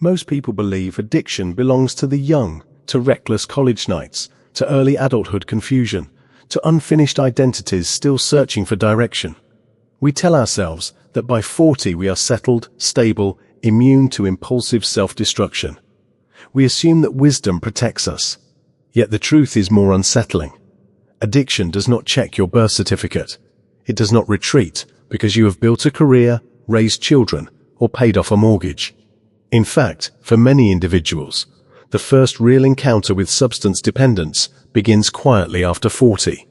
Most people believe addiction belongs to the young, to reckless college nights, to early adulthood confusion, to unfinished identities still searching for direction. We tell ourselves that by 40 we are settled, stable, immune to impulsive self-destruction. We assume that wisdom protects us. Yet the truth is more unsettling. Addiction does not check your birth certificate. It does not retreat because you have built a career, raised children, or paid off a mortgage. In fact, for many individuals, the first real encounter with substance dependence begins quietly after 40,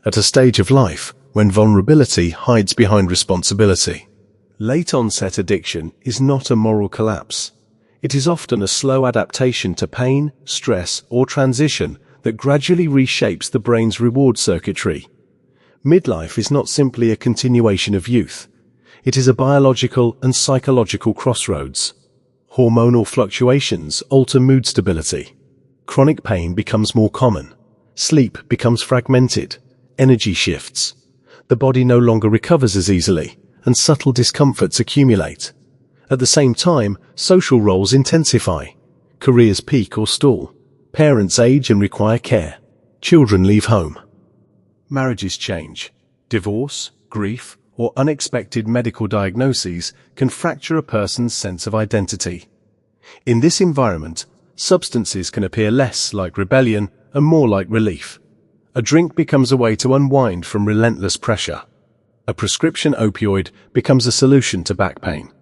at a stage of life when vulnerability hides behind responsibility. Late-onset addiction is not a moral collapse. It is often a slow adaptation to pain, stress, or transition that gradually reshapes the brain's reward circuitry. Midlife is not simply a continuation of youth. It is a biological and psychological crossroads. Hormonal fluctuations alter mood stability. Chronic pain becomes more common. Sleep becomes fragmented. Energy shifts. The body no longer recovers as easily, and subtle discomforts accumulate. At the same time, social roles intensify. Careers peak or stall. Parents age and require care. Children leave home. Marriages change. Divorce, grief, or unexpected medical diagnoses can fracture a person's sense of identity. In this environment, substances can appear less like rebellion and more like relief. A drink becomes a way to unwind from relentless pressure. A prescription opioid becomes a solution to back pain.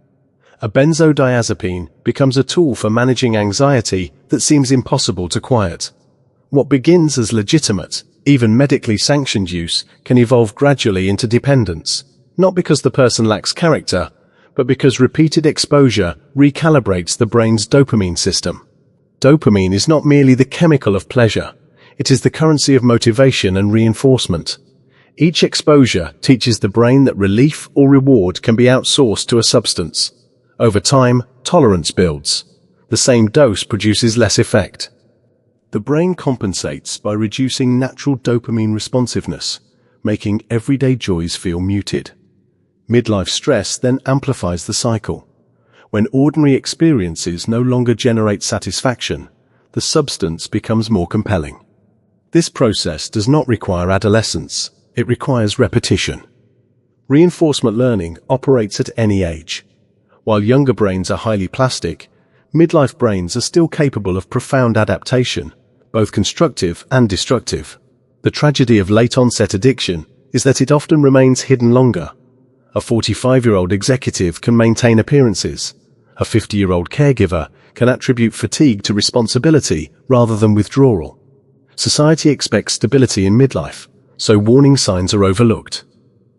A benzodiazepine becomes a tool for managing anxiety that seems impossible to quiet. What begins as legitimate, even medically sanctioned use, can evolve gradually into dependence. Not because the person lacks character, but because repeated exposure recalibrates the brain's dopamine system. Dopamine is not merely the chemical of pleasure. It is the currency of motivation and reinforcement. Each exposure teaches the brain that relief or reward can be outsourced to a substance. Over time, tolerance builds. The same dose produces less effect. The brain compensates by reducing natural dopamine responsiveness, making everyday joys feel muted. Midlife stress then amplifies the cycle. When ordinary experiences no longer generate satisfaction, the substance becomes more compelling. This process does not require adolescence, it requires repetition. Reinforcement learning operates at any age. While younger brains are highly plastic, midlife brains are still capable of profound adaptation, both constructive and destructive. The tragedy of late-onset addiction is that it often remains hidden longer. A 45-year-old executive can maintain appearances. A 50-year-old caregiver can attribute fatigue to responsibility rather than withdrawal. Society expects stability in midlife, so warning signs are overlooked.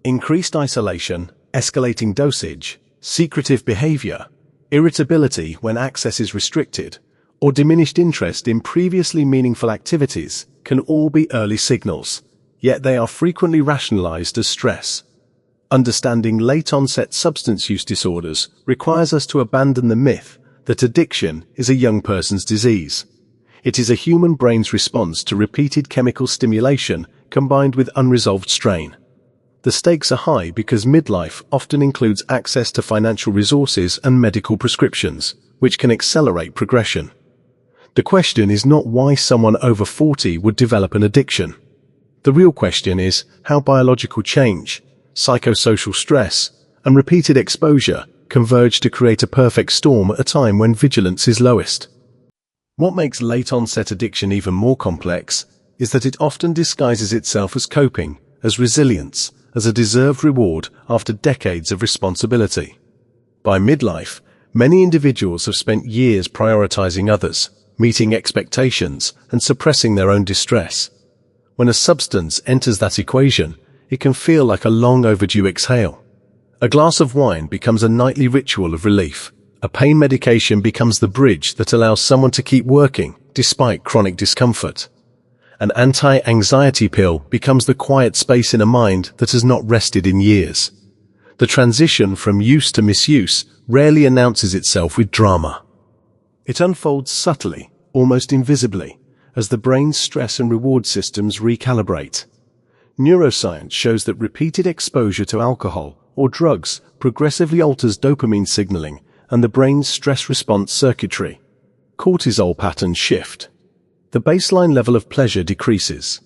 Increased isolation, escalating dosage, secretive behavior, irritability when access is restricted, or diminished interest in previously meaningful activities can all be early signals, yet they are frequently rationalized as stress. Understanding late-onset substance use disorders requires us to abandon the myth that addiction is a young person's disease. It is a human brain's response to repeated chemical stimulation combined with unresolved strain. The stakes are high because midlife often includes access to financial resources and medical prescriptions, which can accelerate progression. The question is not why someone over 40 would develop an addiction. The real question is how biological change, psychosocial stress, and repeated exposure converge to create a perfect storm at a time when vigilance is lowest. What makes late-onset addiction even more complex is that it often disguises itself as coping, as resilience, as a deserved reward after decades of responsibility. By midlife, many individuals have spent years prioritizing others, meeting expectations, and suppressing their own distress. When a substance enters that equation, it can feel like a long overdue exhale. A glass of wine becomes a nightly ritual of relief. A pain medication becomes the bridge that allows someone to keep working despite chronic discomfort. An anti-anxiety pill becomes the quiet space in a mind that has not rested in years. The transition from use to misuse rarely announces itself with drama. It unfolds subtly, almost invisibly, as the brain's stress and reward systems recalibrate. Neuroscience shows that repeated exposure to alcohol or drugs progressively alters dopamine signaling and the brain's stress response circuitry. Cortisol patterns shift. The baseline level of pleasure decreases.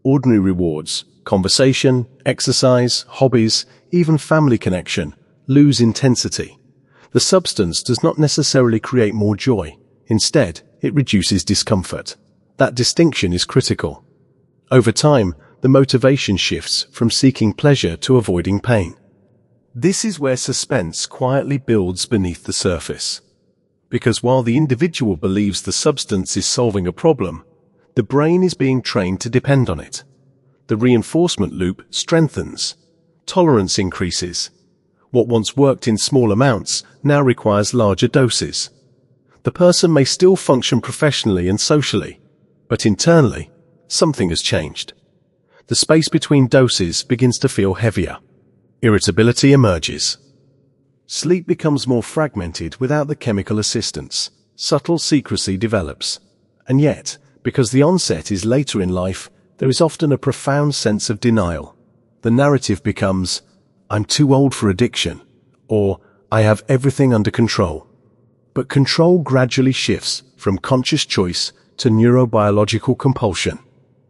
Ordinary rewards, conversation, exercise, hobbies, even family connection, lose intensity. The substance does not necessarily create more joy. Instead, it reduces discomfort. That distinction is critical. Over time, the motivation shifts from seeking pleasure to avoiding pain. This is where suspense quietly builds beneath the surface. Because while the individual believes the substance is solving a problem, the brain is being trained to depend on it. The reinforcement loop strengthens. Tolerance increases. What once worked in small amounts now requires larger doses. The person may still function professionally and socially, but internally, something has changed. The space between doses begins to feel heavier. Irritability emerges. Sleep becomes more fragmented without the chemical assistance. Subtle secrecy develops. And yet, because the onset is later in life, there is often a profound sense of denial. The narrative becomes, "I'm too old for addiction," or "I have everything under control." But control gradually shifts from conscious choice to neurobiological compulsion.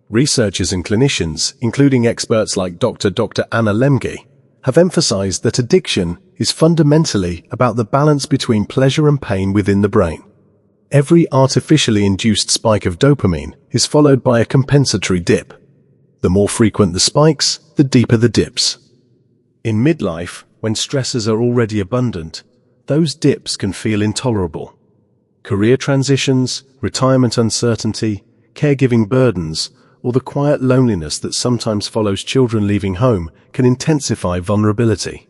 Researchers and clinicians, including experts like Dr. Anna Lemke, have emphasized that addiction is fundamentally about the balance between pleasure and pain within the brain. Every artificially induced spike of dopamine is followed by a compensatory dip. The more frequent the spikes, the deeper the dips. In midlife, when stresses are already abundant, those dips can feel intolerable. Career transitions, retirement uncertainty, caregiving burdens, or the quiet loneliness that sometimes follows children leaving home can intensify vulnerability.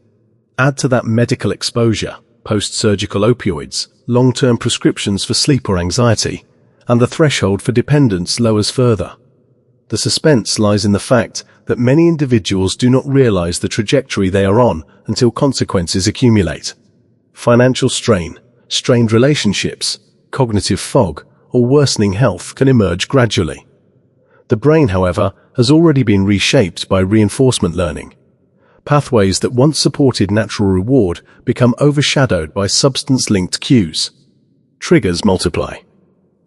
Add to that medical exposure, post-surgical opioids, long-term prescriptions for sleep or anxiety, and the threshold for dependence lowers further. The suspense lies in the fact that many individuals do not realize the trajectory they are on until consequences accumulate. Financial strain, strained relationships, cognitive fog, or worsening health can emerge gradually. The brain, however, has already been reshaped by reinforcement learning. Pathways that once supported natural reward become overshadowed by substance-linked cues. Triggers multiply.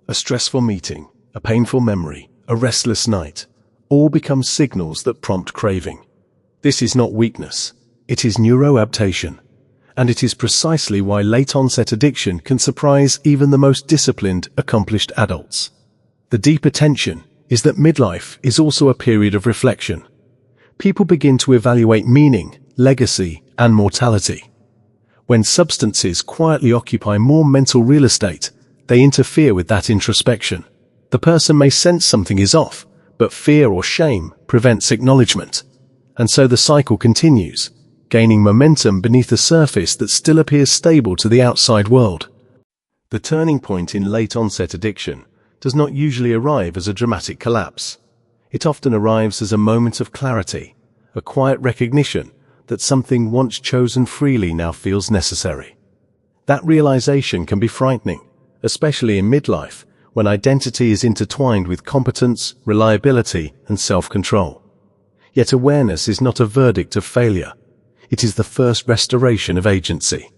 A stressful meeting, a painful memory, a restless night, all become signals that prompt craving. This is not weakness, it is neuroadaptation. And it is precisely why late-onset addiction can surprise even the most disciplined, accomplished adults. The deeper tension is that midlife is also a period of reflection. People begin to evaluate meaning, legacy, and mortality. When substances quietly occupy more mental real estate, they interfere with that introspection. The person may sense something is off, but fear or shame prevents acknowledgement. And so the cycle continues, gaining momentum beneath a surface that still appears stable to the outside world. The turning point in late-onset addiction does not usually arrive as a dramatic collapse. It often arrives as a moment of clarity, a quiet recognition that something once chosen freely now feels necessary. That realization can be frightening, especially in midlife, when identity is intertwined with competence, reliability, and self-control. Yet awareness is not a verdict of failure. It is the first restoration of agency.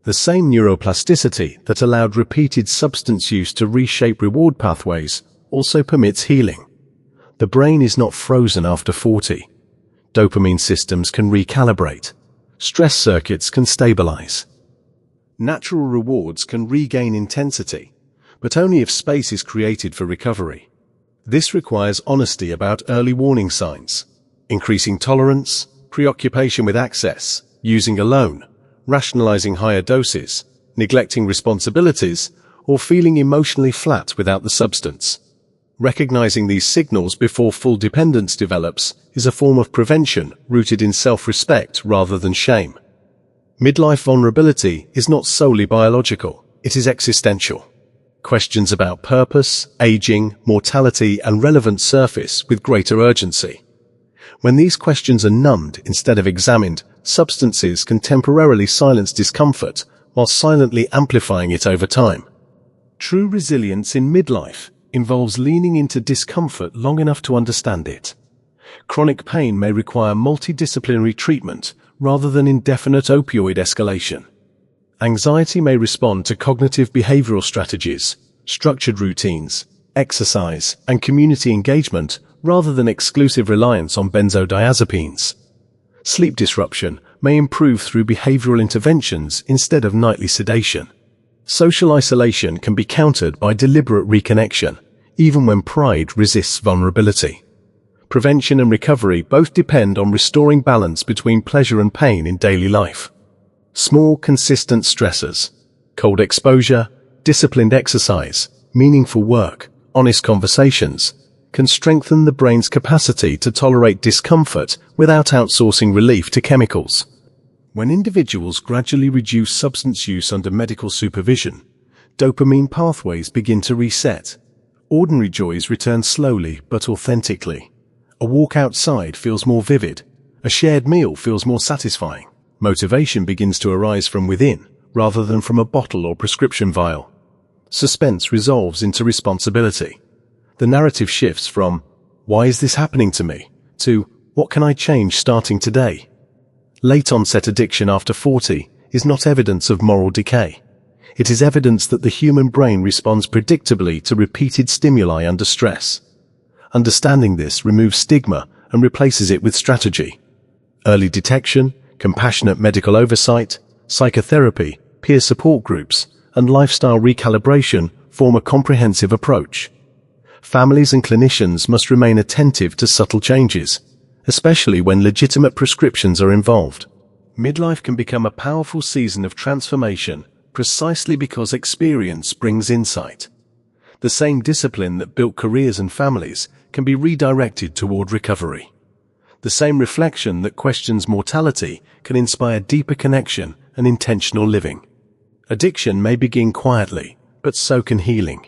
The same neuroplasticity that allowed repeated substance use to reshape reward pathways also permits healing. The brain is not frozen after 40. Dopamine systems can recalibrate. Stress circuits can stabilize. Natural rewards can regain intensity, but only if space is created for recovery. This requires honesty about early warning signs, increasing tolerance, preoccupation with access, using alone, rationalizing higher doses, neglecting responsibilities, or feeling emotionally flat without the substance. Recognizing these signals before full dependence develops is a form of prevention rooted in self-respect rather than shame. Midlife vulnerability is not solely biological, it is existential. Questions about purpose, aging, mortality, and relevance surface with greater urgency. When these questions are numbed instead of examined, substances can temporarily silence discomfort while silently amplifying it over time. True resilience in midlife involves leaning into discomfort long enough to understand it. Chronic pain may require multidisciplinary treatment rather than indefinite opioid escalation. Anxiety may respond to cognitive behavioral strategies, structured routines, exercise, and community engagement rather than exclusive reliance on benzodiazepines. Sleep disruption may improve through behavioral interventions instead of nightly sedation. Social isolation can be countered by deliberate reconnection, even when pride resists vulnerability. Prevention and recovery both depend on restoring balance between pleasure and pain in daily life. Small, consistent stressors, cold exposure, disciplined exercise, meaningful work, honest conversations, can strengthen the brain's capacity to tolerate discomfort without outsourcing relief to chemicals. When individuals gradually reduce substance use under medical supervision, dopamine pathways begin to reset. Ordinary joys return slowly but authentically. A walk outside feels more vivid. A shared meal feels more satisfying. Motivation begins to arise from within, rather than from a bottle or prescription vial. Suspense resolves into responsibility. The narrative shifts from, "Why is this happening to me?" to, "What can I change starting today?" Late-onset addiction after 40 is not evidence of moral decay. It is evidence that the human brain responds predictably to repeated stimuli under stress. Understanding this removes stigma and replaces it with strategy. Early detection, compassionate medical oversight, psychotherapy, peer support groups, and lifestyle recalibration form a comprehensive approach. Families and clinicians must remain attentive to subtle changes, especially when legitimate prescriptions are involved. Midlife can become a powerful season of transformation precisely because experience brings insight. The same discipline that built careers and families can be redirected toward recovery. The same reflection that questions mortality can inspire deeper connection and intentional living. Addiction may begin quietly, but so can healing.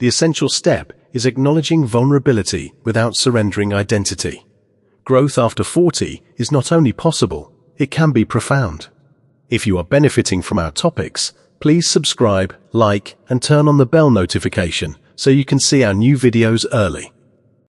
The essential step is acknowledging vulnerability without surrendering identity. Growth after 40 is not only possible, it can be profound. If you are benefiting from our topics, please subscribe, like, and turn on the bell notification so you can see our new videos early.